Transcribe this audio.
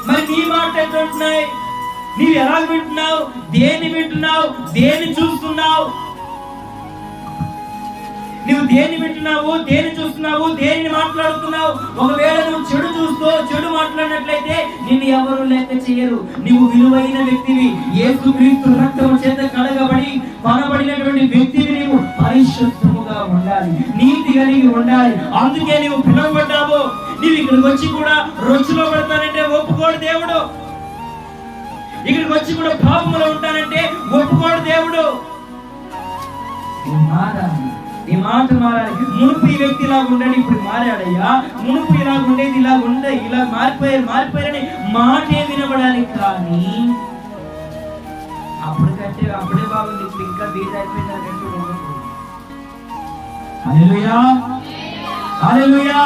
మరి నీ మాట ఎట్లుంటున్నాయి? నీవు ఎలా వింటున్నావు? దేన్ని వింటున్నావు? దేన్ని చూస్తున్నావు? నువ్వు దేన్ని వింటున్నావు? దేన్ని చూస్తున్నావు? దేన్ని మాట్లాడుతున్నావు? ఒకవేళ నువ్వు చెడు చూస్తూ చెడు మాట్లాడినట్లయితే నిన్ను ఎవరు లెక్క చేయరు. నువ్వు విలువైన వ్యక్తివి, యేసుక్రీస్తు రక్తము చేత కడగబడి కొనబడినటువంటి వ్యక్తివి. నీవు పరిశుద్ధముగా ఉండాలి, నీతి కలిగి ఉండాలి. అందుకే నీవు పిలువబడ్డావు. నీవు ఇక్కడికి వచ్చి కూడా రొచ్చులో పడతానంటే ఒప్పుకోడు దేవుడు. ఇక్కడికి వచ్చి కూడా పాపములో ఉంటానంటే ఒప్పుకోడు దేవుడు. నీ మాట మారాలి. మునుపు ఈ వ్యక్తి ఇలాగ ఉండని ఇప్పుడు మారాడయ్యా, మునుపు ఇలాగ ఉండేది ఇలా ఉండే, ఇలా మారిపోయారని మాటే వినబడాలి. కానీ అప్పటికంటే అప్పుడే బాగుంది, ఇప్పుడు ఇంకా బీజ్ అయిపోయింది. హల్లెలూయా, హల్లెలూయా.